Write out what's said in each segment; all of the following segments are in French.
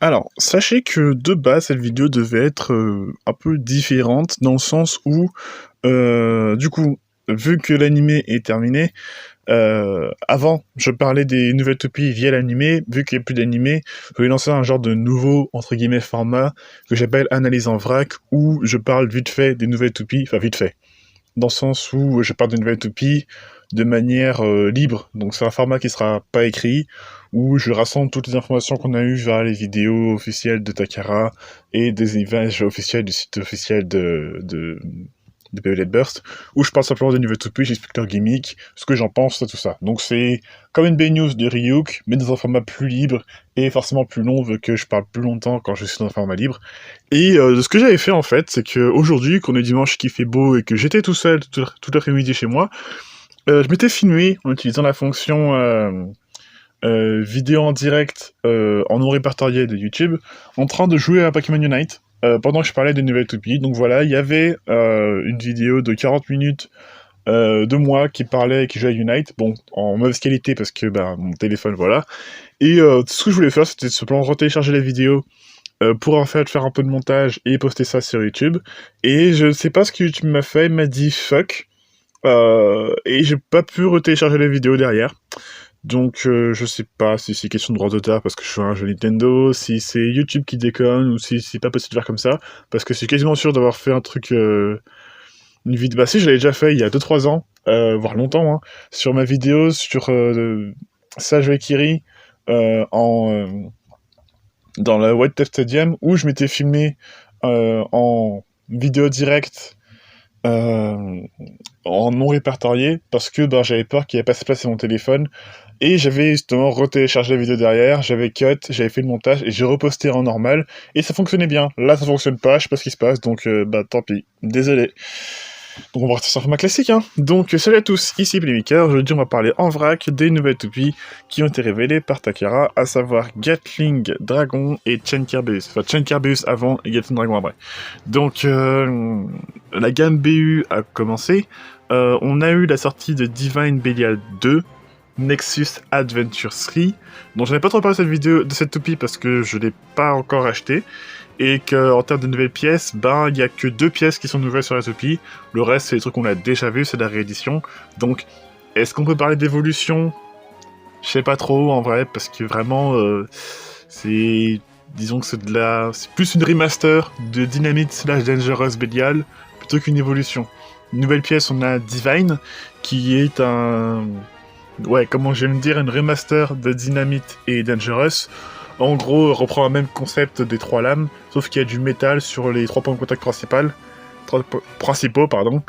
Alors, sachez que de base, cette vidéo devait être un peu différente dans le sens où, du coup, vu que l'animé est terminé, avant, je parlais des nouvelles topies via l'animé. Vu qu'il n'y a plus d'animé, je vais lancer un genre de nouveau, entre guillemets, format que j'appelle Analyse en vrac, où je parle vite fait des nouvelles topies, enfin vite fait, dans le sens où je parle de nouvelles topies de manière libre. Donc c'est un format qui sera pas écrit, où je rassemble toutes les informations qu'on a eues vers les vidéos officielles de Takara et des images officielles du site officiel de Beyblade Burst, où je parle simplement des nouvelles topies, j'explique leur gimmick, ce que j'en pense, tout ça. Donc c'est comme une B-News de Ryuk, mais dans un format plus libre, et forcément plus long, vu que je parle plus longtemps quand je suis dans un format libre. Et ce que j'avais fait en fait, c'est que aujourd'hui, qu'on est dimanche qui fait beau et que j'étais tout seul tout l'après-midi chez moi, je m'étais filmé en utilisant la fonction vidéo en direct en non répertorié de YouTube, en train de jouer à Pokémon Unite. Pendant que je parlais des nouvelles toupies. Donc voilà, il y avait une vidéo de 40 minutes de moi qui parlait et qui jouait à Unite. Bon, en mauvaise qualité parce que bah, mon téléphone, voilà. Et ce que je voulais faire, c'était simplement retélécharger la vidéo pour en fait faire un peu de montage et poster ça sur YouTube. Et je sais pas ce que YouTube m'a fait, il m'a dit fuck. Et j'ai pas pu retélécharger la vidéo derrière. Donc je sais pas si c'est question de droit d'auteur parce que je suis un jeu Nintendo, si c'est YouTube qui déconne ou si c'est pas possible de faire comme ça, parce que je suis quasiment sûr d'avoir fait un truc, une vidéo, bah si je l'avais déjà fait il y a 2-3 ans, voire longtemps, hein, sur ma vidéo sur Sage Kiri dans la White Test Stadium où je m'étais filmé en vidéo directe euh, en non répertorié parce que ben, j'avais peur qu'il n'y ait pas assez de place sur mon téléphone et j'avais justement retéléchargé la vidéo derrière, j'avais cut, j'avais fait le montage et j'ai reposté en normal et ça fonctionnait bien. Là ça fonctionne pas, je sais pas ce qui se passe donc bah tant pis, désolé. Donc on va rester sur un format classique hein. Donc salut à tous, ici Playmaker, aujourd'hui on va parler en vrac des nouvelles toupies qui ont été révélées par Takara, à savoir Gatling Dragon et Chen Kerbeus. Enfin Chen Kerbeus avant et Gatling Dragon après. Donc la gamme BU a commencé. On a eu la sortie de Divine Belial 2, Nexus Adventure 3, dont je n'ai pas trop parlé de cette toupie parce que je l'ai pas encore acheté, et qu'en termes de nouvelles pièces, ben il y a que 2 pièces qui sont nouvelles sur la toupie, le reste c'est des trucs qu'on a déjà vu, c'est de la réédition. Donc est-ce qu'on peut parler d'évolution? Je sais pas trop en vrai, parce que vraiment c'est... Disons que c'est plus une remaster de Dynamite slash Dangerous Belial plutôt qu'une évolution. Une nouvelle pièce, on a Divine, qui est un... Ouais, comment je vais me dire, une remaster de Dynamite et Dangerous. En gros, reprend le même concept des 3 lames, sauf qu'il y a du métal sur les 3 points de contact principaux, pardon.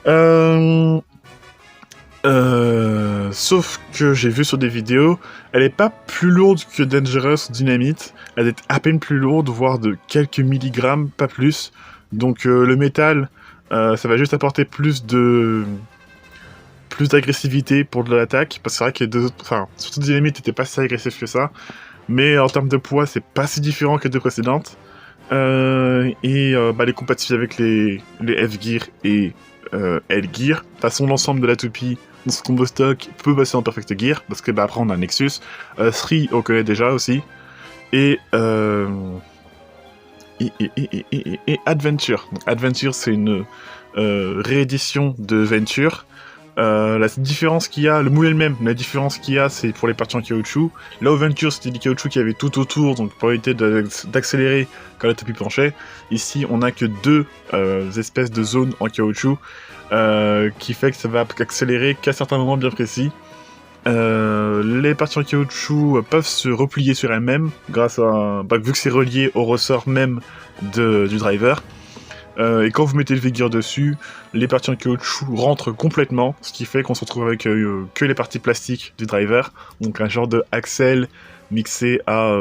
Euh... Sauf que j'ai vu sur des vidéos, elle est pas plus lourde que Dangerous Dynamite, elle est à peine plus lourde, voire de quelques milligrammes, pas plus. Donc le métal, ça va juste apporter plus d'agressivité pour de l'attaque, parce que c'est vrai que les deux autres, enfin, surtout Dynamite n'était pas si agressif que ça, mais en termes de poids, c'est pas si différent que les deux précédentes. Bah, elle est compatible avec les F-Gear et L-Gear. De toute façon, l'ensemble de la toupie dans ce combo stock peut passer en Perfect Gear, parce que bah, après on a Nexus. 3, on connaît déjà aussi. Et, et Adventure. Donc, Adventure, c'est une réédition de Venture. La différence qu'il y a, le moule est le même, mais la différence qu'il y a, c'est pour les parties en caoutchouc. Là, au Venture, c'était du caoutchouc qu'il y avait tout autour, donc pour éviter d'accélérer quand la toupie penchait. Ici, on a que 2 espèces de zones en caoutchouc, qui fait que ça va accélérer qu'à certains moments bien précis. Les parties en caoutchouc peuvent se replier sur elles-mêmes, grâce à vu que c'est relié au ressort même du driver. Et quand vous mettez le V-Gear dessus, les parties en caoutchouc rentrent complètement, ce qui fait qu'on se retrouve avec que les parties plastiques du driver, donc un genre de axle mixé à...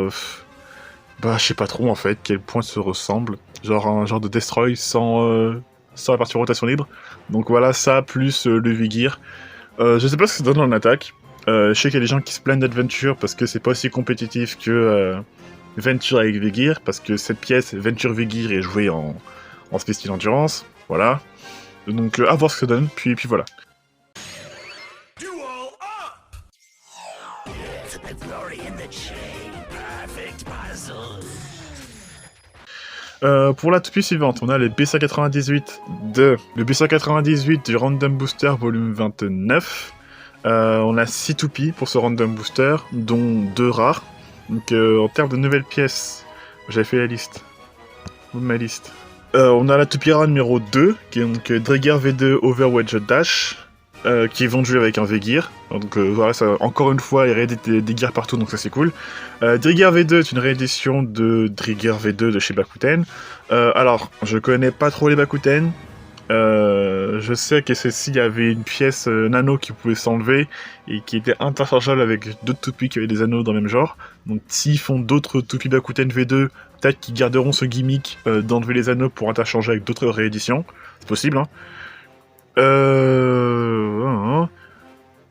bah je sais pas trop en fait quel point se ressemble, genre un genre de Destroy sans la partie rotation libre. Donc voilà, ça plus le V-Gear. Je sais pas ce que ça donne en attaque. Je sais qu'il y a des gens qui se plaignent d'Adventure parce que c'est pas aussi compétitif que Venture avec V-Gear, parce que cette pièce, Venture V-Gear, est jouée en spécial endurance, voilà. Donc à voir ce que ça donne, puis voilà. Pour la toupie suivante, on a le B198 du Random Booster volume 29. On a 6 toupies pour ce Random Booster, dont 2 rares. Donc en termes de nouvelles pièces, j'avais fait la liste. Ma liste. On a la toupie rare numéro 2, qui est donc Drigger V2 Overwedge Dash, qui est vendu avec un V-Gear. Donc voilà, ça, encore une fois, il y a des gears partout, donc ça c'est cool. Drigger V2 est une réédition de Drigger V2 de chez Bakuten. Alors, je connais pas trop les Bakuten. Je sais que celle-ci, il y avait une pièce nano qui pouvait s'enlever et qui était interchangeable avec d'autres toupies qui avaient des anneaux dans le même genre. Donc s'ils font d'autres toupies Bakuten V2, peut-être qu'ils garderont ce gimmick d'enlever les anneaux pour interchanger avec d'autres rééditions. C'est possible, hein.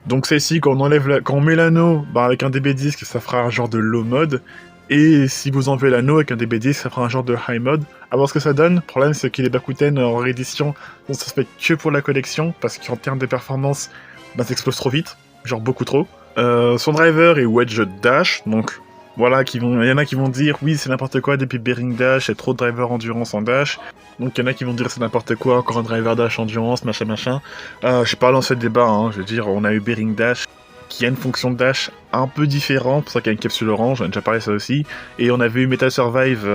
Donc celle-ci, quand on met l'anneau avec un DB disc, ça fera un genre de low mode. Et si vous enlevez l'anneau avec un DB disc, ça fera un genre de high mode. À voir ce que ça donne. Le problème, c'est que les Bakuten en réédition, ça se fait que pour la collection, parce qu'en termes de performance, ça explose trop vite, genre beaucoup trop. Son driver est Wedge Dash, donc voilà, il y en a qui vont dire oui, c'est n'importe quoi depuis Bearing Dash, il y a trop de driver endurance en dash. Donc il y en a qui vont dire c'est n'importe quoi, encore un driver dash endurance, machin. Je vais pas lancer le débat, hein. Je veux dire, on a eu Bearing Dash qui a une fonction de dash un peu différente, pour ça qu'il y a une capsule orange, j'en ai déjà parlé de ça aussi. Et on avait eu Metal Survive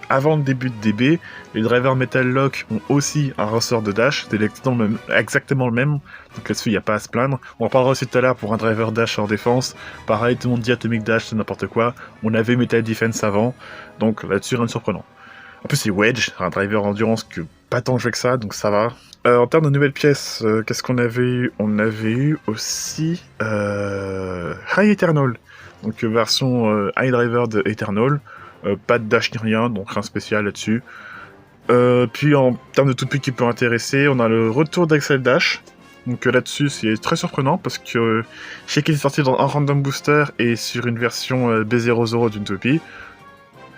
avant le début de DB. Les drivers Metal Lock ont aussi un ressort de dash, c'est exactement le même, donc là-dessus il n'y a pas à se plaindre. On en parlera aussi tout à l'heure pour un driver dash hors défense. Pareil, tout le monde dit Atomic Dash, c'est n'importe quoi. On avait Metal Defense avant, donc là-dessus rien de surprenant. En plus c'est Wedge, un driver endurance que pas tant joué que ça, donc ça va. En termes de nouvelles pièces, qu'est-ce qu'on avait eu? On avait eu aussi High Eternal, donc version High Driver de Eternal. Pas de dash ni rien, donc rien spécial là-dessus. Puis en termes de toupie qui peut intéresser, on a le retour d'Axel Dash. Donc là-dessus, c'est très surprenant parce que je sais qu'il est sorti dans un random booster et sur une version B00 d'une toupie.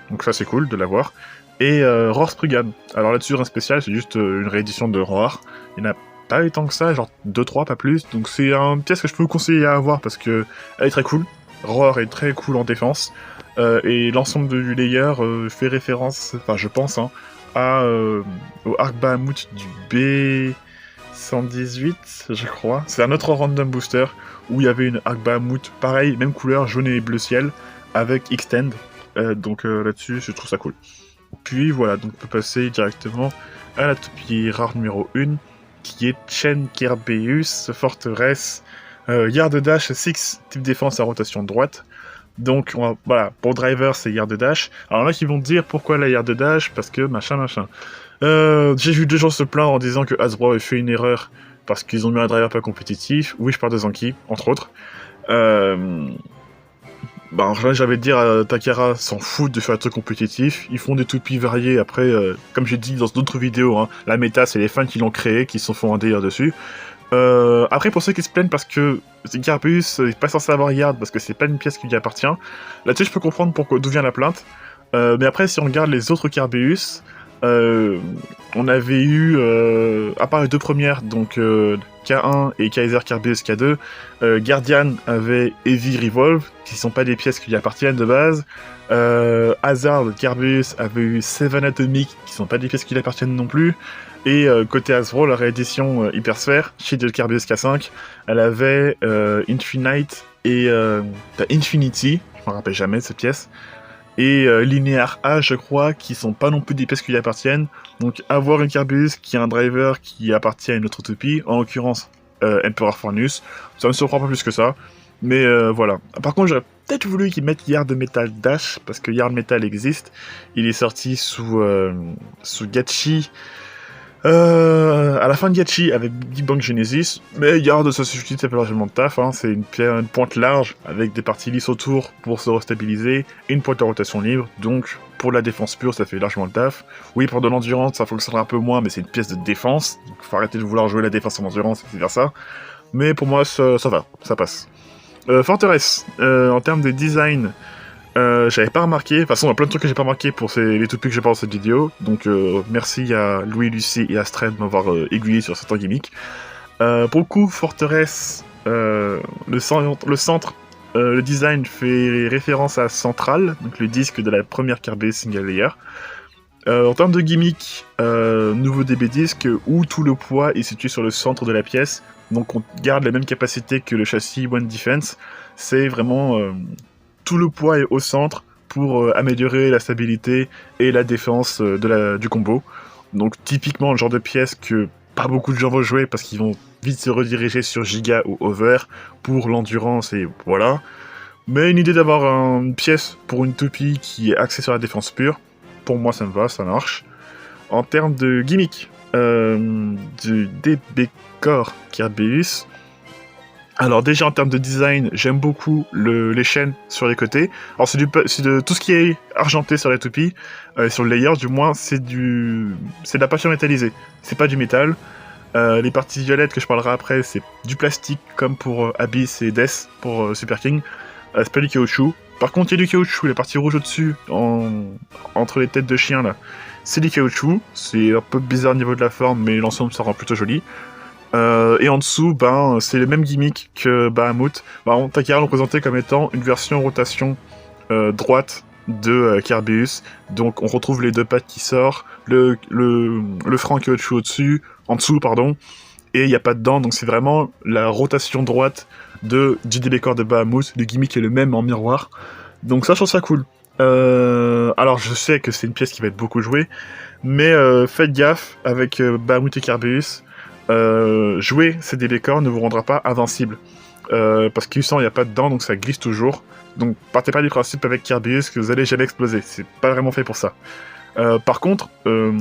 Donc ça, c'est cool de l'avoir. Et Roar Spriggan. Alors là-dessus, rien spécial, c'est juste une réédition de Roar. Il n'y en a pas eu tant que ça, genre 2-3, pas plus. Donc c'est une pièce que je peux vous conseiller à avoir parce que elle est très cool. Roar est très cool en défense. Et l'ensemble du layer fait référence, enfin je pense, hein, au Arc Bahamut du B118, je crois. C'est un autre random booster où il y avait une Arc Bahamut, pareil, même couleur, jaune et bleu ciel, avec Extend. Donc là-dessus, je trouve ça cool. Puis voilà, donc on peut passer directement à la toupie rare numéro 1, qui est Chen Kerbeus, Forteresse, Yard Dash 6, type défense à rotation droite. Donc voilà, pour driver c'est Yard Dash. Alors là qui vont dire pourquoi la Yard Dash, parce que machin. J'ai vu des gens se plaindre en disant que Hasbro avait fait une erreur parce qu'ils ont mis un driver pas compétitif. Oui, je parle de Zanki, entre autres. J'avais dire Takara s'en fout de faire un truc compétitif. Ils font des toupies variées. Après, comme j'ai dit dans d'autres vidéos, hein, la méta c'est les fans qui l'ont créé, qui se sont fait un délire dessus. Après, pour ceux qui se plaignent parce que Carbeus n'est pas censé avoir Yard parce que c'est pas une pièce qui lui appartient, là-dessus je peux comprendre d'où vient la plainte. Mais après, si on regarde les autres Carbeus, on avait eu, à part les deux premières, donc K1 et Kaiser Carbeus K2, Guardian avait Heavy Revolve, qui sont pas des pièces qui lui appartiennent de base. Hazard Carbeus avait eu Seven Atomic, qui sont pas des pièces qui lui appartiennent non plus. Et côté Hasbro, la réédition Hypersphere, chez Del Carbeus K5, elle avait Infinite et Infinity, je me rappelle jamais de cette pièce, et Linear A, je crois, qui sont pas non plus des pièces qui lui appartiennent. Donc avoir une Carbeus qui a un driver qui appartient à une autre toupie, en l'occurrence Emperor Fornus, ça me surprend pas plus que ça. Mais voilà. Par contre, j'aurais peut-être voulu qu'ils mettent Yard Metal Dash, parce que Yard Metal existe. Il est sorti sous Gachi. À la fin de Gachi avec Big Bang Genesis, mais Yard ça suffit, ça fait largement de taf, hein. C'est une pointe large avec des parties lisses autour pour se restabiliser et une pointe en rotation libre, donc pour la défense pure ça fait largement le taf. Oui, pour de l'endurance ça fonctionnera un peu moins, mais c'est une pièce de défense, donc faut arrêter de vouloir jouer la défense en endurance et vice-versa, mais pour moi ça va, ça passe. Forteresse, en termes de design, j'avais pas remarqué, de toute façon il y a plein de trucs que j'ai pas remarqué pour les toupies que j'ai pas dans cette vidéo, donc merci à Louis, Lucie et Astrid de m'avoir aiguillé sur certains gimmicks. Pour le coup, Forteresse, le centre Le design fait référence à Central, donc le disque de la première Kirby Single Layer. En termes de gimmick, nouveau DB disque où tout le poids est situé sur le centre de la pièce, donc on garde la même capacité que le châssis One Defense. C'est vraiment tout le poids est au centre pour améliorer la stabilité et la défense du combo. Donc typiquement le genre de pièce que pas beaucoup de gens vont jouer parce qu'ils vont vite se rediriger sur Giga ou Over pour l'endurance et voilà. Mais une idée d'avoir une pièce pour une toupie qui est axée sur la défense pure, pour moi ça me va, ça marche. En termes de gimmick, du DB Core Kirbyus, alors déjà en termes de design, j'aime beaucoup les chaînes sur les côtés. Alors c'est de tout ce qui est argenté sur la toupie, sur le layer du moins, c'est de la peinture métallisée. C'est pas du métal. Les parties violettes que je parlerai après, c'est du plastique comme pour Abyss et Death pour Super King. C'est pas du caoutchouc. Par contre, il y a du caoutchouc, les parties rouges au-dessus, entre les têtes de chien là, c'est du caoutchouc. C'est un peu bizarre au niveau de la forme, mais l'ensemble ça rend plutôt joli. Et en dessous, c'est le même gimmick que Bahamut. Takara l'ont présenté comme étant une version rotation droite de Kirbyus. Donc on retrouve les deux pattes qui sortent, le frein caoutchouc au-dessus, en dessous, pardon, et il n'y a pas de dents, donc c'est vraiment la rotation droite du DB Core de Bahamut. Le gimmick est le même en miroir. Donc ça, je trouve ça cool. Alors je sais que c'est une pièce qui va être beaucoup jouée, mais faites gaffe avec Bahamut et Kirbyus. Jouer ces DB Core ne vous rendra pas invincible. Parce qu'il n'y a pas de dents, donc ça glisse toujours. Donc partez pas du principe avec Kirbyus que vous allez jamais exploser, c'est pas vraiment fait pour ça. Par contre,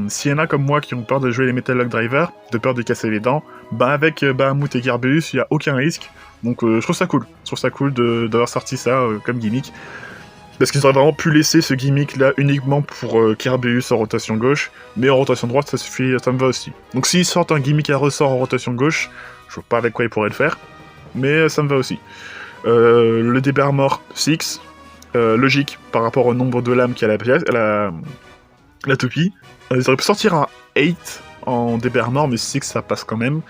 s'il y en a comme moi qui ont peur de jouer les Metal Lock Driver, de peur de casser les dents, avec Bahamut et Kirbyus, il n'y a aucun risque. Donc je trouve ça cool. Je trouve ça cool d'avoir sorti ça comme gimmick. Parce qu'ils auraient vraiment pu laisser ce gimmick là uniquement pour Kirbyus en rotation gauche, mais en rotation droite ça suffit, ça me va aussi. Donc s'ils sortent un gimmick à ressort en rotation gauche, je vois pas avec quoi ils pourraient le faire, mais ça me va aussi. Le DB Armor 6, logique par rapport au nombre de lames qu'il y a à la toupie. Ils auraient pu sortir un 8 en DB Armor, mais 6 ça passe quand même.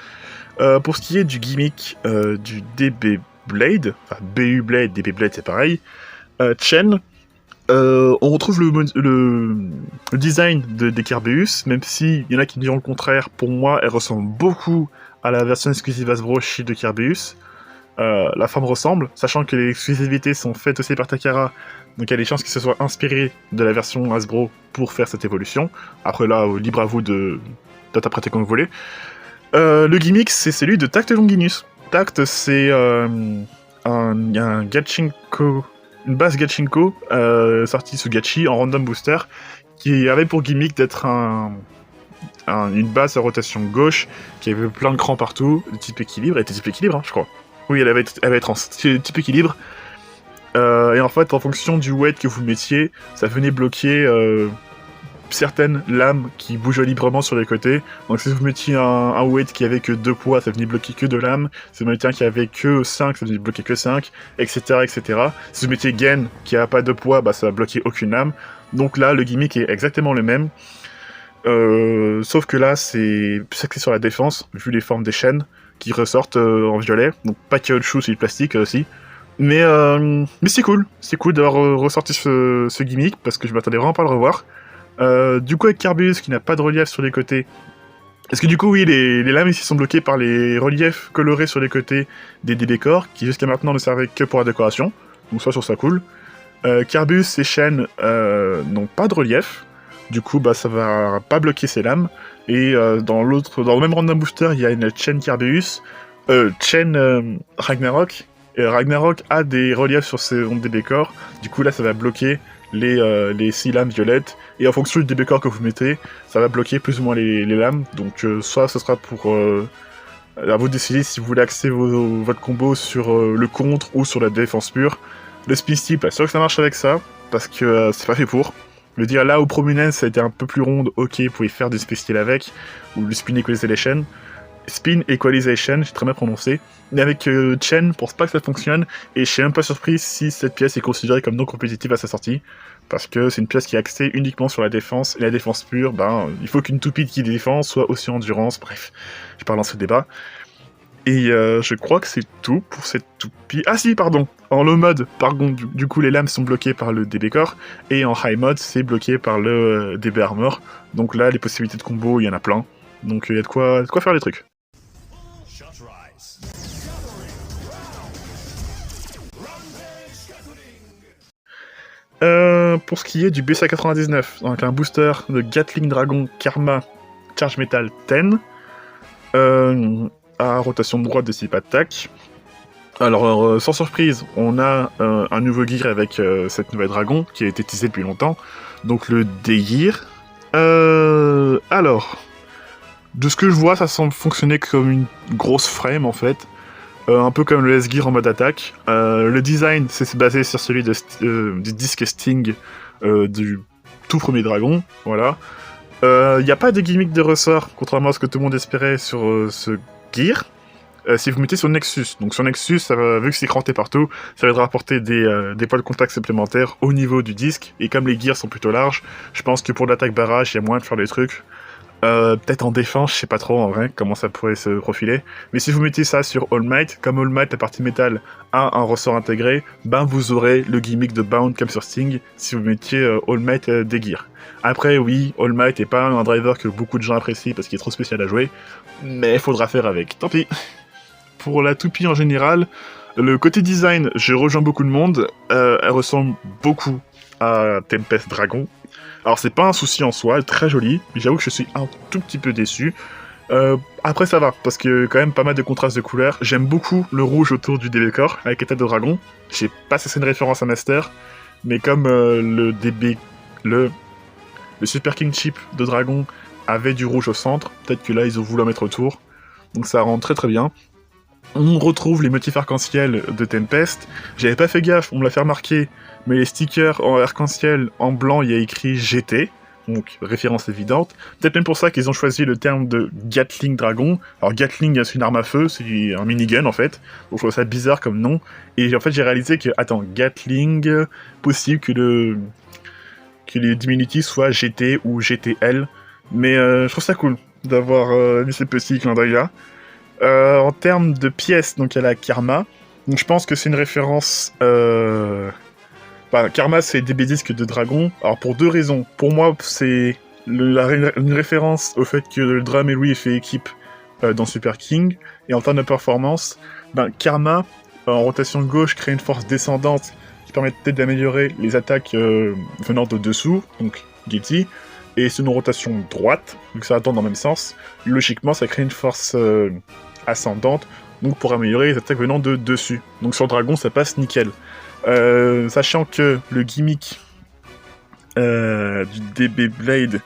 Pour ce qui est du gimmick du DB Blade, enfin BU Blade, DB Blade c'est pareil, Chen, on retrouve le design des Kirbyus, même s'il y en a qui diront le contraire, pour moi elle ressemble beaucoup à la version exclusive Hasbro Shield de Kirbyus. La forme ressemble, sachant que les exclusivités sont faites aussi par Takara, donc il y a des chances qu'il se soit inspiré de la version Hasbro pour faire cette évolution. Après là, libre à vous d'interpréter comme vous voulez. Le gimmick, c'est celui de Tact Longinus. Tact, c'est un Gachinko, une base Gachinko sortie sous Gachi en random booster, qui avait pour gimmick d'être une base à rotation gauche, qui avait plein de crans partout, de type équilibre. Elle était type équilibre, hein, je crois. Oui, elle va être en type équilibre. Et en fait, en fonction du weight que vous mettiez, ça venait bloquer certaines lames qui bougent librement sur les côtés. Donc si vous mettiez un weight qui avait que 2 poids, ça venait bloquer que 2 lames. Si vous mettiez un qui avait que 5, ça venait bloquer que 5, etc. etc. Si vous mettiez Gen qui a pas de poids, ça va bloquer aucune lame. Donc là, le gimmick est exactement le même. Sauf que là, c'est plus axé sur la défense, vu les formes des chaînes qui ressortent en violet. Donc pas caoutchouc, c'est du plastique aussi. Mais c'est cool d'avoir ressorti ce gimmick, parce que je m'attendais vraiment pas à le revoir. Du coup, avec Kirbyus qui n'a pas de relief sur les côtés, est-ce que du coup, oui, les lames ici sont bloquées par les reliefs colorés sur les côtés des DB Core, qui jusqu'à maintenant ne servaient que pour la décoration, donc ça, je trouve ça cool. Kirbyus et chaînes n'ont pas de relief, du coup, ça va pas bloquer ces lames, et dans le même random booster, il y a une chaîne Kirbyus, chaîne Ragnarok, et Ragnarok a des reliefs sur ses DB Core, du coup là ça va bloquer les 6 lames violettes, et en fonction du DB Core que vous mettez, ça va bloquer plus ou moins les lames, donc soit ce sera pour... à vous de décider si vous voulez axer votre combo sur le contre ou sur la défense pure. Le spin steel, pas sûr que ça marche avec ça, parce que c'est pas fait pour. Je veux dire, là où Prominence ça a été un peu plus ronde, ok, vous pouvez faire du spin steel avec, ou le spin equalization. Spin Equalization, j'ai très bien prononcé. Mais avec Chen, je pense pas que ça fonctionne, et je suis même pas surpris si cette pièce est considérée comme non compétitive à sa sortie, parce que c'est une pièce qui est axée uniquement sur la défense, et la défense pure, il faut qu'une toupie qui défend soit aussi endurance, bref, je vais pas lancer le débat. Et je crois que c'est tout pour cette toupie. Ah si, pardon. En low mode, par contre, du coup, les lames sont bloquées par le DB Core. Et en high mode, c'est bloqué par le DB Armor. Donc là, les possibilités de combo, il y en a plein. Donc il y a de quoi faire les trucs. Pour ce qui est du BC99, donc un booster de Gatling Dragon Karma Charge Metal 10, à rotation de droite de 6 attaque. Alors, sans surprise, on a un nouveau gear avec cette nouvelle dragon qui a été teasé depuis longtemps, donc le D-Gear. Alors, de ce que je vois, ça semble fonctionner comme une grosse frame en fait. Un peu comme le S-Gear en mode attaque. Le design, c'est basé sur celui du disque Sting du tout premier dragon, voilà. Il n'y a pas de gimmick de ressort, contrairement à ce que tout le monde espérait sur ce gear. Si vous mettez sur Nexus, donc sur Nexus, vu que c'est cranté partout, ça va rapporter des points de contact supplémentaires au niveau du disque, et comme les gears sont plutôt larges, je pense que pour l'attaque barrage, il y a moins de faire des trucs. Peut-être en défense, je sais pas trop en vrai comment ça pourrait se profiler. Mais si vous mettez ça sur All Might, comme All Might, la partie métal a un ressort intégré, ben vous aurez le gimmick de Bound comme sur Sting si vous mettiez All Might des gears. Après, oui, All Might est pas un driver que beaucoup de gens apprécient parce qu'il est trop spécial à jouer, mais faudra faire avec. Tant pis. Pour la toupie en général, le côté design, je rejoins beaucoup de monde. Elle ressemble beaucoup à Tempest Dragon. Alors c'est pas un souci en soi, elle est très jolie, mais j'avoue que je suis un tout petit peu déçu. Après ça va, parce que quand même pas mal de contrastes de couleurs. J'aime beaucoup le rouge autour du DB Core, avec les têtes de dragon. Je sais pas si c'est une référence à Master, mais comme le Super King Chip de dragon avait du rouge au centre, peut-être que là ils ont voulu en mettre autour. Donc ça rend très très bien. On retrouve les motifs arc-en-ciel de Tempest. J'avais pas fait gaffe, on me l'a fait remarquer, mais les stickers en arc-en-ciel en blanc, il y a écrit GT, donc référence évidente. Peut-être même pour ça qu'ils ont choisi le terme de Gatling Dragon. Alors Gatling, c'est une arme à feu, c'est un minigun en fait, donc je trouve ça bizarre comme nom. Et en fait j'ai réalisé que, attends, Gatling, possible que les diminutifs soient GT ou GTL, mais je trouve ça cool d'avoir mis ces petits clins d'œil là. En termes de pièces, donc il y a la Karma. Donc je pense que c'est une référence. Karma, c'est des disques de dragon. Alors pour deux raisons. Pour moi, c'est une référence au fait que le drum et lui fait équipe dans Super King. Et en termes de performance, Karma, en rotation gauche, crée une force descendante qui permet peut-être d'améliorer les attaques venant de dessous, donc Guilty. Et c'est une rotation droite, donc ça attend dans le même sens. Logiquement, ça crée une force ascendante, donc pour améliorer les attaques venant de dessus. Donc sur Dragon, ça passe nickel. Sachant que le gimmick du DB Blade,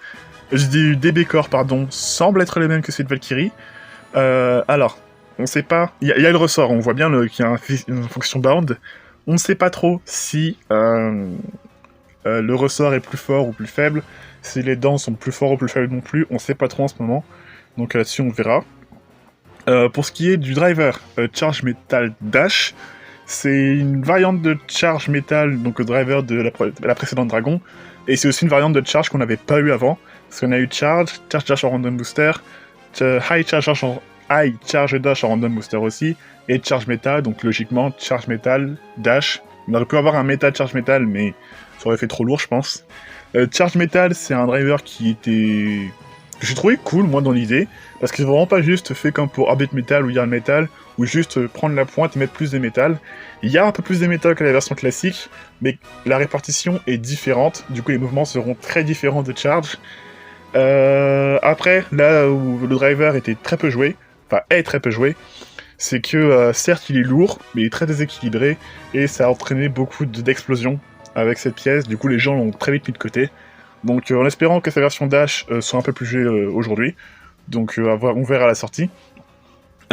du DB Core, pardon, semble être le même que celui de Valkyrie. Alors, on sait pas. Il y a le ressort, on voit bien qu'il y a une fonction bound. On ne sait pas trop si le ressort est plus fort ou plus faible. Si les dents sont plus forts ou plus faibles non plus, on sait pas trop en ce moment. Donc là-dessus, on verra. Pour ce qui est du driver, Charge Metal Dash, c'est une variante de Charge Metal, donc le driver de la précédente Dragon, et c'est aussi une variante de Charge qu'on n'avait pas eu avant, parce qu'on a eu Charge Dash en Random Booster, High Charge Dash en Random Booster aussi, et Charge Metal, donc logiquement Charge Metal Dash. On aurait pu avoir un Metal Charge Metal, mais ça aurait fait trop lourd, je pense. Charge Metal, c'est un driver qui était... que j'ai trouvé cool, moi, dans l'idée, parce que c'est vraiment pas juste fait comme pour Orbit Metal ou Yarn Metal, ou juste prendre la pointe et mettre plus de métal. Il y a un peu plus de métal que la version classique, mais la répartition est différente, du coup les mouvements seront très différents de Charge. Après, là où le driver était très peu joué, enfin est très peu joué, c'est que certes il est lourd, mais il est très déséquilibré, et ça a entraîné beaucoup d'explosions avec cette pièce, du coup les gens l'ont très vite mis de côté. Donc en espérant que sa version Dash soit un peu plus jouée aujourd'hui, donc on verra à la sortie.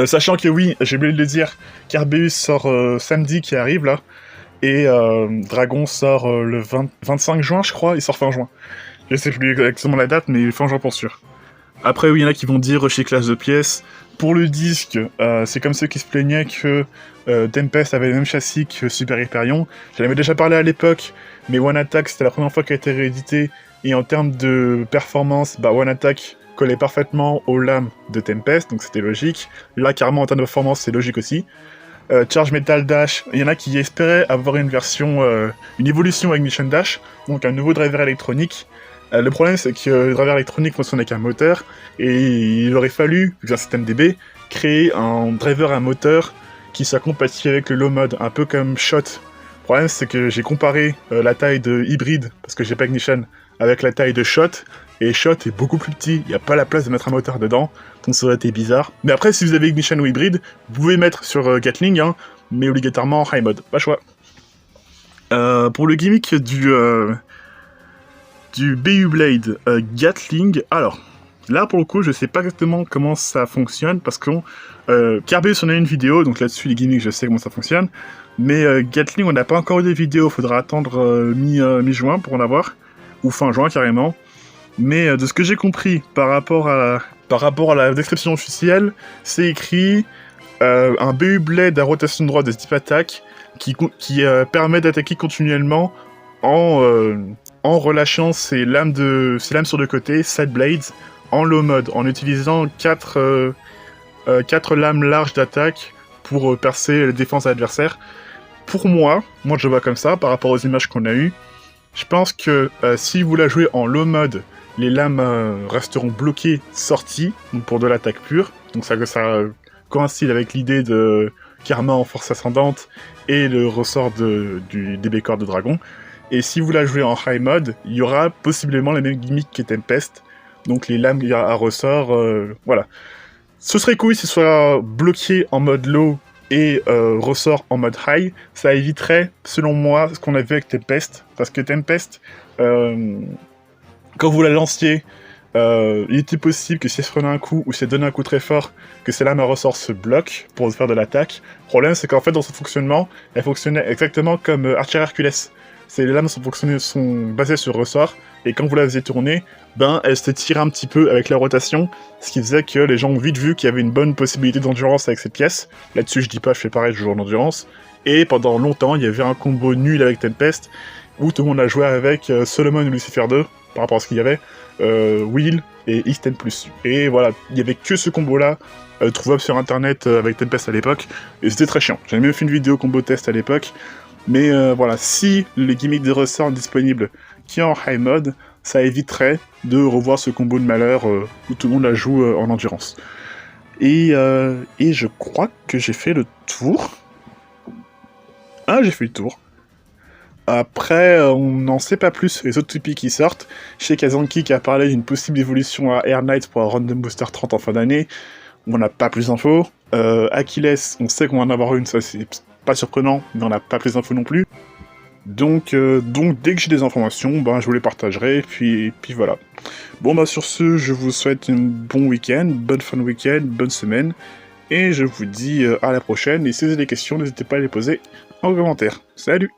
Sachant que oui, j'ai oublié de le dire, Carbeus sort samedi qui arrive là, et Dragon sort le 25 juin je crois, il sort fin juin. Je sais plus exactement la date, mais fin juin pour sûr. Après oui, il y en a qui vont dire recyclage de pièces. Pour le disque, c'est comme ceux qui se plaignaient que Tempest avait le même châssis que Super Hyperion. J'en avais déjà parlé à l'époque, mais One Attack c'était la première fois qu'elle a été réédité, et en termes de performance, One Attack collait parfaitement aux lames de Tempest, donc c'était logique. Là, carrément, en termes de performance, c'est logique aussi. Charge Metal Dash, il y en a qui espéraient avoir une version, une évolution à Ignition Dash, donc un nouveau driver électronique. Le problème, c'est que le driver électronique fonctionne avec un moteur, et il aurait fallu, vu un système DB, créer un driver à moteur qui soit compatible avec le low mode, un peu comme Shot. Le problème, c'est que j'ai comparé la taille de hybride, parce que j'ai pas Ignition, avec la taille de Shot, et Shot est beaucoup plus petit, il n'y a pas la place de mettre un moteur dedans, donc ça aurait été bizarre. Mais après, si vous avez Ignition ou hybride, vous pouvez mettre sur Gatling, hein, mais obligatoirement en high mode, pas choix. Pour le gimmick du BU Blade Gatling, alors, là pour le coup, je sais pas exactement comment ça fonctionne, parce que Carbeus on a une vidéo, donc là-dessus les gimmicks, je sais comment ça fonctionne, mais Gatling, on n'a pas encore eu de vidéo, faudra attendre mi-juin pour en avoir, ou fin juin carrément. Mais de ce que j'ai compris par rapport à la description officielle, c'est écrit un BU Blade à rotation droite de type attaque qui permet d'attaquer continuellement en relâchant ses lames sur le côté, side blades, en low mode, en utilisant 4 lames larges d'attaque pour percer les défenses adversaires. Pour moi je vois comme ça, par rapport aux images qu'on a eues, je pense que si vous la jouez en low mode, les lames resteront bloquées, sorties, donc pour de l'attaque pure. Donc ça coïncide avec l'idée de Karma en force ascendante et le ressort du DB Core de Dragon. Et si vous la jouez en high mode, il y aura possiblement les mêmes gimmicks que Tempest. Donc les lames à ressort, voilà. Ce serait cool si ce soit bloqué en mode low et ressort en mode high. Ça éviterait, selon moi, ce qu'on a vu avec Tempest. Parce que Tempest... quand vous la lanciez, il était possible que si elle se prenait un coup ou si elle donnait un coup très fort, que ces lames à ressort se bloquent pour faire de l'attaque. Le problème, c'est qu'en fait, dans son fonctionnement, elle fonctionnait exactement comme Archer Hercules. Les lames sont basées sur ressort, et quand vous la faisiez tourner, elle se tirait un petit peu avec la rotation, ce qui faisait que les gens ont vite vu qu'il y avait une bonne possibilité d'endurance avec cette pièce. Là-dessus, je dis pas, je fais pareil, je joue en endurance. Et pendant longtemps, il y avait un combo nul avec Tempest, où tout le monde a joué avec Solomon et Lucifer 2, par rapport à ce qu'il y avait, Will et X10+. Et voilà, il y avait que ce combo-là, trouvable sur internet avec Tempest à l'époque, et c'était très chiant. J'avais même fait une vidéo combo test à l'époque, mais voilà, si les gimmicks de ressort disponibles qui est en high mode, ça éviterait de revoir ce combo de malheur où tout le monde la joue en endurance. Et je crois que j'ai fait le tour. Ah, j'ai fait le tour. Après, on n'en sait pas plus sur les autres Tipeee qui sortent. Je sais Kazanki qui a parlé d'une possible évolution à Air Knight pour un Random Booster 30 en fin d'année. On n'a pas plus d'infos. Achilles, on sait qu'on va en avoir une, ça c'est pas surprenant, mais on n'a pas plus d'infos non plus. Donc dès que j'ai des informations, je vous les partagerai, puis voilà. Bon sur ce, je vous souhaite un bon week-end, bonne fin de week-end, bonne semaine, et je vous dis à la prochaine, et si vous avez des questions, n'hésitez pas à les poser en commentaire. Salut!